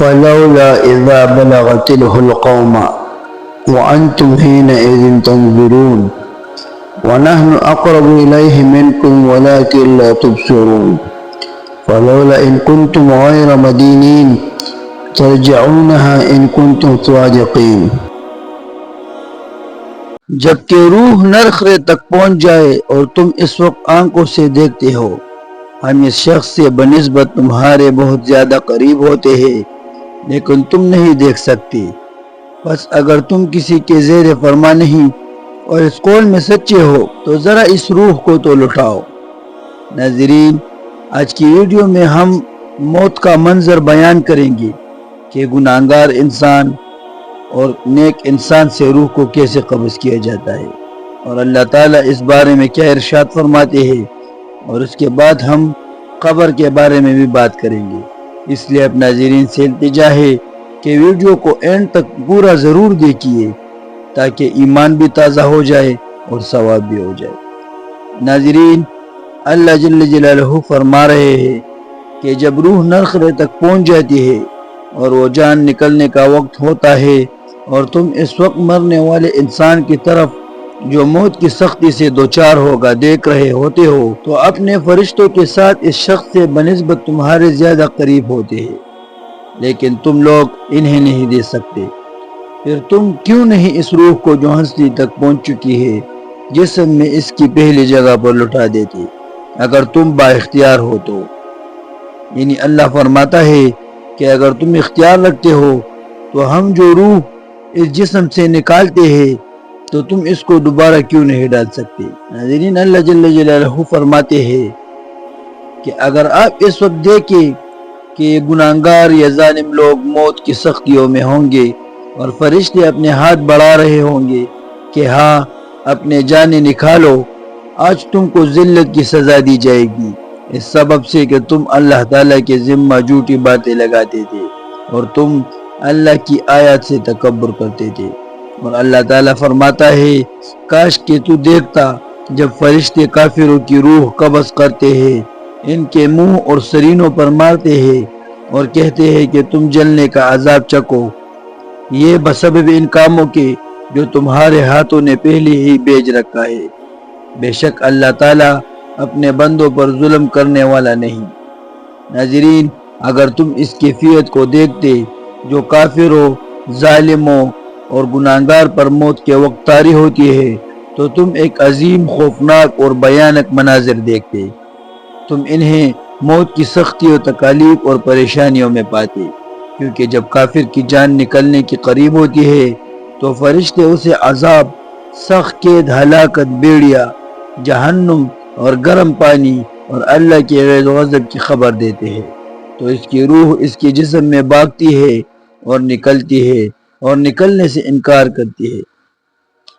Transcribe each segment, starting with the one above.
فلولا اذا بلغت الحلقوم وانتم حينئذ تنظرون ونحن اقرب الیہ منکم ولکن لا تبصرون فلولا ان کنتم غیر مدینین ترجعونها ان کنتم صادقین۔ جبکہ روح نرخرے تک پہنچ جائے اور تم اس وقت آنکھوں سے دیکھتے ہو، ہم اس شخص سے بنسبت تمہارے بہت زیادہ قریب ہوتے ہیں لیکن تم نہیں دیکھ سکتے۔ بس اگر تم کسی کے زیر فرما نہیں اور اس قول میں سچے ہو تو ذرا اس روح کو تو لٹاؤ۔ ناظرین، آج کی ویڈیو میں ہم موت کا منظر بیان کریں گے کہ گناہگار انسان اور نیک انسان سے روح کو کیسے قبض کیا جاتا ہے، اور اللہ تعالیٰ اس بارے میں کیا ارشاد فرماتے ہیں، اور اس کے بعد ہم قبر کے بارے میں بھی بات کریں گے۔ اس لیے اپنے ناظرین سے التجا ہے کہ ویڈیو کو اینڈ تک پورا ضرور دیکھیے تاکہ ایمان بھی تازہ ہو جائے اور ثواب بھی ہو جائے۔ ناظرین، اللہ جل جلالہ فرما رہے ہیں کہ جب روح نرخرے تک پہنچ جاتی ہے اور وہ جان نکلنے کا وقت ہوتا ہے اور تم اس وقت مرنے والے انسان کی طرف جو موت کی سختی سے دوچار ہوگا دیکھ رہے ہوتے ہو تو اپنے فرشتوں کے ساتھ اس شخص سے بنسبت تمہارے زیادہ قریب ہوتے ہیں، لیکن تم لوگ انہیں نہیں دے سکتے۔ پھر تم کیوں نہیں اس روح کو جو ہستی تک پہنچ چکی ہے جسم میں اس کی پہلی جگہ پر لٹا دیتے اگر تم با اختیار ہو تو؟ یعنی اللہ فرماتا ہے کہ اگر تم اختیار رکھتے ہو تو ہم جو روح اس جسم سے نکالتے ہیں تو تم اس کو دوبارہ کیوں نہیں ڈال سکتے؟ ناظرین، اللہ جل جلالہ فرماتے ہیں کہ اگر آپ اس وقت دیکھیں کہ گناہگار یا ظالم لوگ موت کی سختیوں میں ہوں گے اور فرشتے اپنے ہاتھ بڑھا رہے ہوں گے کہ ہاں اپنے جانیں نکالو، آج تم کو ذلت کی سزا دی جائے گی اس سبب سے کہ تم اللہ تعالیٰ کے ذمہ جھوٹی باتیں لگاتے تھے اور تم اللہ کی آیات سے تکبر کرتے تھے۔ اور اللہ تعالیٰ فرماتا ہے کاش کہ تو دیکھتا جب فرشتے کافروں کی روح قبض کرتے ہیں، ان کے منہ اور سرینوں پر مارتے ہیں اور کہتے ہیں کہ تم جلنے کا عذاب چکو، یہ بسبب ان کاموں کے جو تمہارے ہاتھوں نے پہلے ہی بیچ رکھا ہے۔ بے شک اللہ تعالیٰ اپنے بندوں پر ظلم کرنے والا نہیں۔ ناظرین، اگر تم اس کیفیت کو دیکھتے جو کافروں، ظالموں اور گناہگار پر موت کے وقت طاری ہوتی ہے تو تم ایک عظیم، خوفناک اور بھیانک مناظر دیکھتے۔ تم انہیں موت کی سختی و تکالیف اور پریشانیوں میں پاتے، کیونکہ جب کافر کی جان نکلنے کی قریب ہوتی ہے تو فرشتے اسے عذاب، سخت قید، ہلاکت، بیڑیا، جہنم اور گرم پانی اور اللہ کے غیظ و غضب کی خبر دیتے ہیں، تو اس کی روح اس کے جسم میں بھاگتی ہے اور نکلتی ہے اور نکلنے سے انکار کرتی ہے۔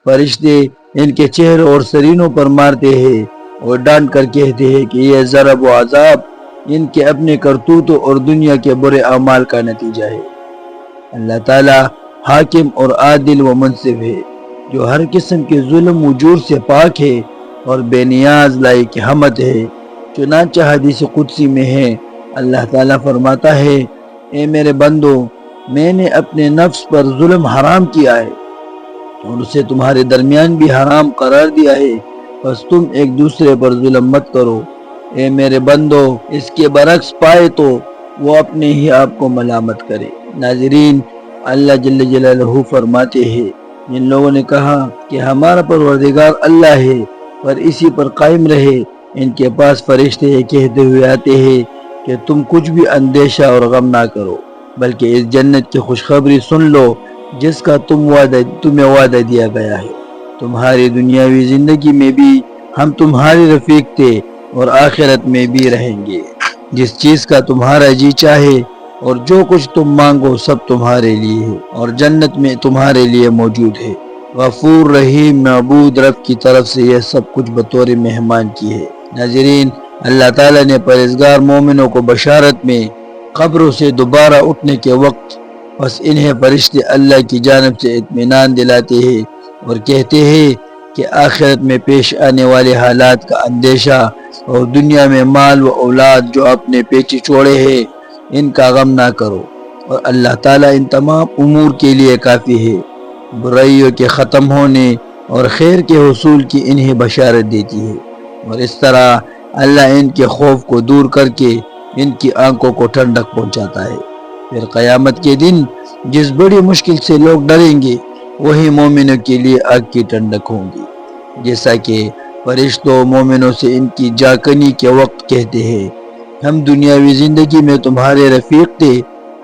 فرشتے ان کے چہروں اور سرینوں پر مارتے ہیں اور ڈانٹ کر کہتے ہیں کہ یہ ضرب و عذاب ان کے اپنے کرتوتوں اور دنیا کے برے اعمال کا نتیجہ ہے۔ اللہ تعالیٰ حاکم اور عادل و منصف ہے جو ہر قسم کے ظلم و جور سے پاک ہے اور بے نیاز لائق حمد ہے۔ چنانچہ حدیث قدسی میں ہے، اللہ تعالیٰ فرماتا ہے اے میرے بندو، میں نے اپنے نفس پر ظلم حرام کیا ہے اور اسے تمہارے درمیان بھی حرام قرار دیا ہے، بس تم ایک دوسرے پر ظلم مت کرو۔ اے میرے بندو، اس کے برعکس پائے تو وہ اپنے ہی آپ کو ملامت کرے۔ ناظرین، اللہ جل جلالہ فرماتے ہیں جن لوگوں نے کہا کہ ہمارا پروردگار اللہ ہے پر اسی پر قائم رہے، ان کے پاس فرشتے کہتے ہوئے آتے ہیں کہ تم کچھ بھی اندیشہ اور غم نہ کرو، بلکہ اس جنت کی خوشخبری سن لو جس کا تمہیں وعدہ دیا گیا ہے۔ تمہاری دنیاوی زندگی میں بھی ہم تمہارے رفیق تھے اور آخرت میں بھی رہیں گے۔ جس چیز کا تمہارا جی چاہے اور جو کچھ تم مانگو سب تمہارے لیے ہے اور جنت میں تمہارے لیے موجود ہے۔ غفور رحیم معبود رب کی طرف سے یہ سب کچھ بطور مہمان کی ہے۔ ناظرین، اللہ تعالیٰ نے پرہیزگار مومنوں کو بشارت میں قبروں سے دوبارہ اٹھنے کے وقت بس انہیں فرشتے اللہ کی جانب سے اطمینان دلاتے ہیں اور کہتے ہیں کہ آخرت میں پیش آنے والے حالات کا اندیشہ اور دنیا میں مال و اولاد جو اپنے پیچھے چھوڑے ہیں ان کا غم نہ کرو، اور اللہ تعالیٰ ان تمام امور کے لیے کافی ہے۔ برائیوں کے ختم ہونے اور خیر کے حصول کی انہیں بشارت دیتی ہے، اور اس طرح اللہ ان کے خوف کو دور کر کے ان کی آنکھوں کو ٹھنڈک پہنچاتا ہے۔ پھر قیامت کے دن جس بڑی مشکل سے لوگ ڈریں گے وہی مومنوں کے لیے آگ کی ٹھنڈک ہوں گی، جیسا کہ فرشتوں مومنوں سے ان کی جاکنی کے وقت کہتے ہیں، ہم دنیاوی زندگی میں تمہارے رفیق تھے،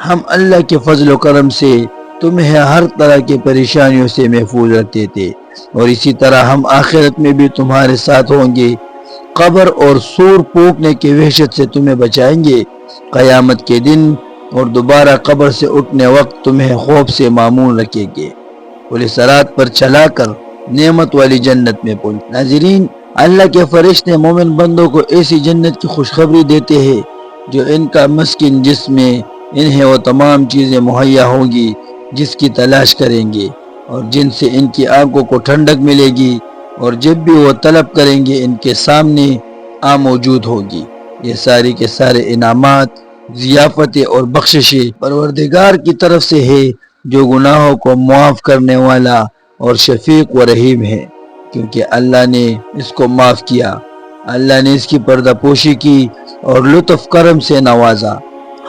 ہم اللہ کے فضل و کرم سے تمہیں ہر طرح کی پریشانیوں سے محفوظ رکھتے تھے، اور اسی طرح ہم آخرت میں بھی تمہارے ساتھ ہوں گے، قبر اور سور پھونکنے کی وحشت سے تمہیں بچائیں گے، قیامت کے دن اور دوبارہ قبر سے اٹھنے وقت تمہیں خوف سے معمول رکھیں گے، پولیس صراط پر چلا کر نعمت والی جنت میں پہنچ۔ ناظرین، اللہ کے فرشتے مومن بندوں کو ایسی جنت کی خوشخبری دیتے ہیں جو ان کا مسکن جس میں انہیں وہ تمام چیزیں مہیا ہوں گی جس کی تلاش کریں گے، اور جن سے ان کی آنکھوں کو ٹھنڈک ملے گی، اور جب بھی وہ طلب کریں گے ان کے سامنے موجود ہوگی۔ یہ ساری کے سارے انعامات، ضیافتیں اور بخششیں پروردگار کی طرف سے ہے جو گناہوں کو معاف کرنے والا اور شفیق و رحیم ہے، کیونکہ اللہ نے اس کو معاف کیا، اللہ نے اس کی پردہ پوشی کی اور لطف کرم سے نوازا۔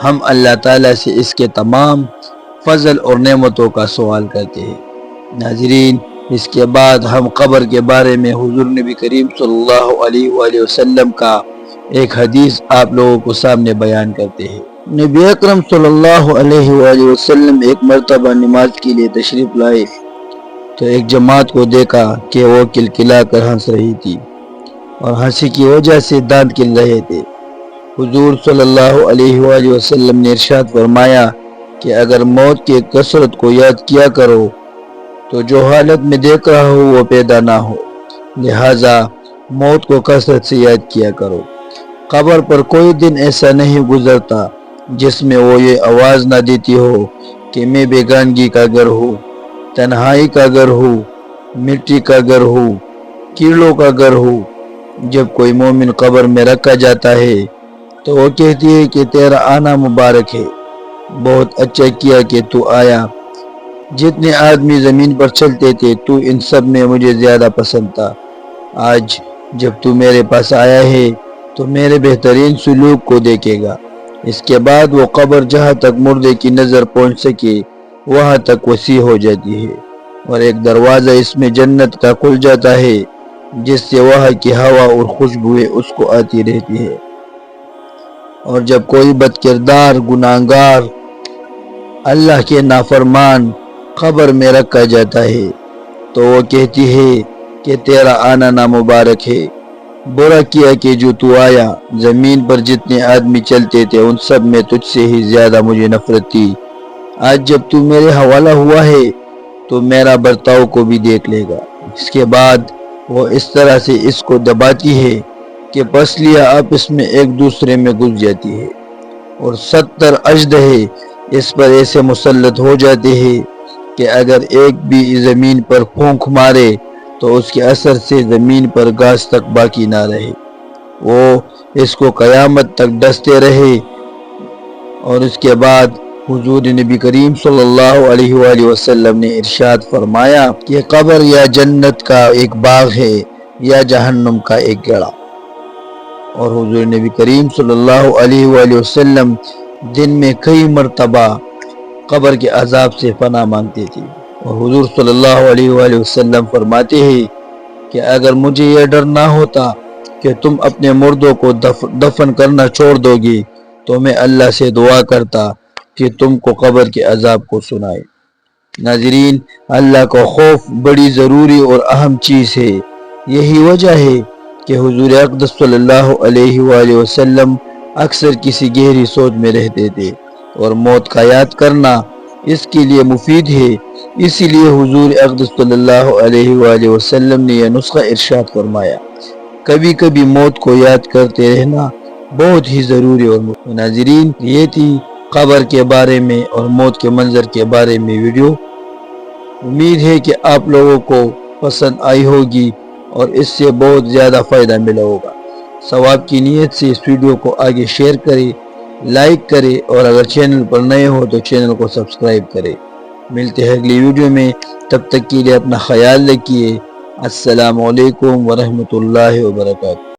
ہم اللہ تعالیٰ سے اس کے تمام فضل اور نعمتوں کا سوال کرتے ہیں۔ ناظرین، اس کے بعد ہم قبر کے بارے میں حضور نبی کریم صلی اللہ علیہ وآلہ وسلم کا ایک حدیث آپ لوگوں کو سامنے بیان کرتے ہیں۔ نبی اکرم صلی اللہ علیہ وآلہ وسلم ایک مرتبہ نماز کے لیے تشریف لائے تو ایک جماعت کو دیکھا کہ وہ کلکلا کر ہنس رہی تھی اور ہنسی کی وجہ سے دانت کل رہے تھے۔ حضور صلی اللہ علیہ وآلہ وسلم نے ارشاد فرمایا کہ اگر موت کی کثرت کو یاد کیا کرو تو جو حالت میں دیکھ رہا ہو وہ پیدا نہ ہو، لہٰذا موت کو کثرت سے یاد کیا کرو۔ قبر پر کوئی دن ایسا نہیں گزرتا جس میں وہ یہ آواز نہ دیتی ہو کہ میں بیگانگی کا گھر ہوں، تنہائی کا گھر ہوں، مٹی کا گھر ہوں، کیڑوں کا گھر ہوں۔ جب کوئی مومن قبر میں رکھا جاتا ہے تو وہ کہتی ہے کہ تیرا آنا مبارک ہے، بہت اچھا کیا کہ تو آیا، جتنے آدمی زمین پر چلتے تھے تو ان سب میں مجھے زیادہ پسند تھا، آج جب تو میرے پاس آیا ہے تو میرے بہترین سلوک کو دیکھے گا۔ اس کے بعد وہ قبر جہاں تک مردے کی نظر پہنچ سکے وہاں تک وسیع ہو جاتی ہے، اور ایک دروازہ اس میں جنت کا کھل جاتا ہے جس سے وہاں کی ہوا اور خوشبوئیں اس کو آتی رہتی ہے۔ اور جب کوئی بد کردار، گناہگار، اللہ کے نافرمان قبر میں رکھا جاتا ہے تو وہ کہتی ہے کہ تیرا آنا نامبارک ہے، برا کیا کہ جو تو آیا، زمین پر جتنے آدمی چلتے تھے ان سب میں تجھ سے ہی زیادہ مجھے نفرت تھی، آج جب تو میرے حوالہ ہوا ہے تو میرا برتاؤ کو بھی دیکھ لے گا۔ اس کے بعد وہ اس طرح سے اس کو دباتی ہے کہ پسلیاں آپس میں ایک دوسرے میں گھس جاتی ہے، اور 70 اژدہے اس پر ایسے مسلط ہو جاتے ہیں کہ اگر ایک بھی زمین پر پھونک مارے تو اس کے اثر سے زمین پر گھاس تک باقی نہ رہے، وہ اس کو قیامت تک ڈستے رہے۔ اور اس کے بعد حضور نبی کریم صلی اللہ علیہ وآلہ وسلم نے ارشاد فرمایا کہ قبر یا جنت کا ایک باغ ہے یا جہنم کا ایک گڑھا۔ اور حضور نبی کریم صلی اللہ علیہ وآلہ وسلم دن میں کئی مرتبہ قبر کے عذاب سے پناہ مانگتے تھے، اور حضور صلی اللہ علیہ وآلہ وسلم فرماتے ہیں کہ اگر مجھے یہ ڈر نہ ہوتا کہ تم اپنے مردوں کو دفن کرنا چھوڑ دو گے تو میں اللہ سے دعا کرتا کہ تم کو قبر کے عذاب کو سنائے۔ ناظرین، اللہ کا خوف بڑی ضروری اور اہم چیز ہے، یہی وجہ ہے کہ حضور اقدس صلی اللہ علیہ وآلہ وسلم اکثر کسی گہری سوچ میں رہتے تھے، اور موت کا یاد کرنا اس کے لیے مفید ہے، اسی لیے حضور اقدس صلی اللہ علیہ وآلہ وسلم نے یہ نسخہ ارشاد فرمایا، کبھی کبھی موت کو یاد کرتے رہنا بہت ہی ضروری اور مفید۔ ناظرین، یہ تھی قبر کے بارے میں اور موت کے منظر کے بارے میں ویڈیو، امید ہے کہ آپ لوگوں کو پسند آئی ہوگی اور اس سے بہت زیادہ فائدہ ملا ہوگا۔ ثواب کی نیت سے اس ویڈیو کو آگے شیئر کریں لائک کرے اور اگر چینل پر نئے ہو تو چینل کو سبسکرائب کرے۔ ملتے ہیں اگلی ویڈیو میں، تب تک کے لیے اپنا خیال رکھیے۔ السلام علیکم ورحمۃ اللہ وبرکاتہ۔